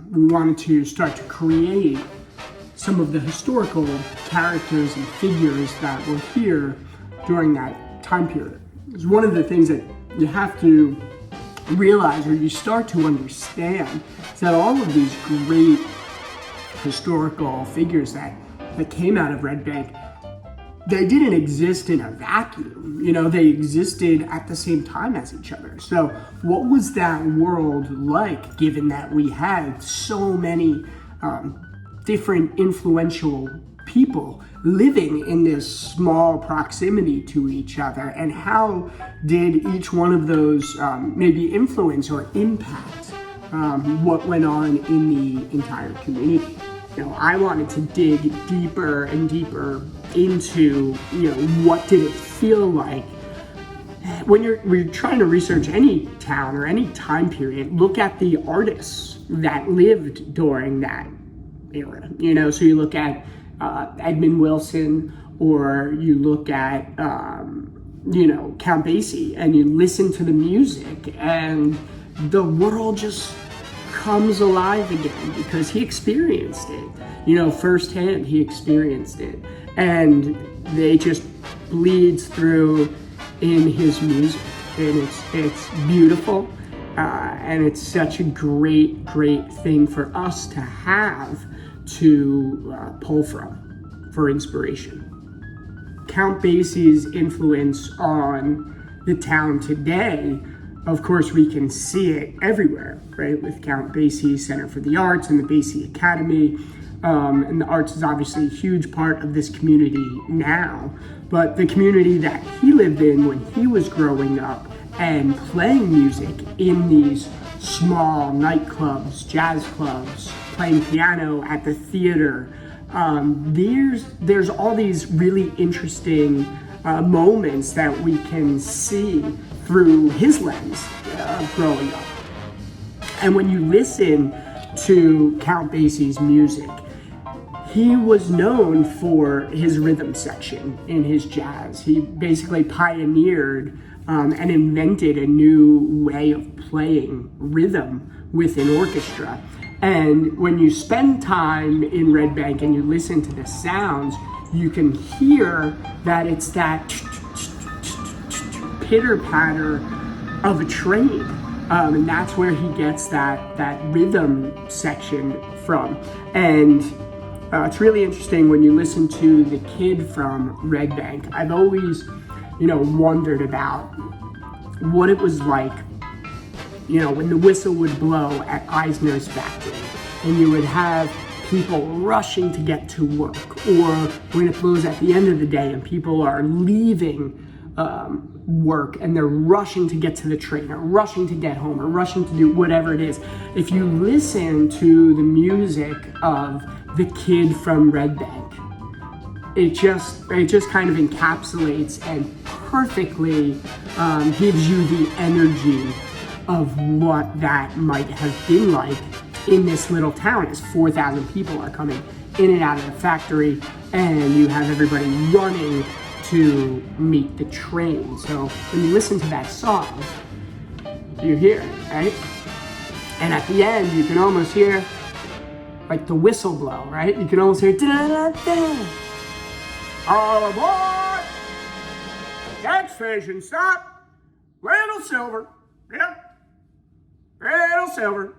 we wanted to start to create some of the historical characters and figures that were here during that time period. It's one of the things that you have to realize, or you start to understand, is that all of these great historical figures that came out of Red Bank, they didn't exist in a vacuum. You know, they existed at the same time as each other. So what was that world like, given that we had so many different influential people living in this small proximity to each other? And how did each one of those maybe influence or impact what went on in the entire community? You know, I wanted to dig deeper and deeper into, you know, what did it feel like when you're trying to research any town or any time period. Look at the artists that lived during that era. You know, so you look at Edmund Wilson, or you look at you know, Count Basie, and you listen to the music, and the world just comes alive again because he experienced it, you know, firsthand. He experienced it, and they just bleeds through in his music, and it's beautiful, and it's such a great thing for us to have to pull from for inspiration. Count Basie's influence on the town today, of course, we can see it everywhere, right? With Count Basie Center for the Arts and the Basie Academy. And the arts is obviously a huge part of this community now. But the community that he lived in when he was growing up and playing music in these small nightclubs, jazz clubs, playing piano at the theater, there's all these really interesting moments that we can see through his lens growing up. And when you listen to Count Basie's music, he was known for his rhythm section in his jazz. He basically pioneered and invented a new way of playing rhythm with an orchestra. And when you spend time in Red Bank and you listen to the sounds, you can hear that it's that pitter-patter of a train. And that's where he gets that rhythm section from. And it's really interesting when you listen to the kid from Red Bank. I've always, you know, wondered about what it was like, you know, when the whistle would blow at Eisner's factory and you would have people rushing to get to work, or when it blows at the end of the day and people are leaving work and they're rushing to get to the train or rushing to get home or rushing to do whatever it is. If you listen to the music of the kid from Red Bank, it just kind of encapsulates and perfectly gives you the energy of what that might have been like in this little town, as 4,000 people are coming in and out of the factory, and you have everybody running to meet the train. So when you listen to that song, you hear it, right? And at the end, you can almost hear like the whistle blow, right? You can almost hear da-da-da. All aboard! Next station stop, Little Silver. Yep, Little Silver.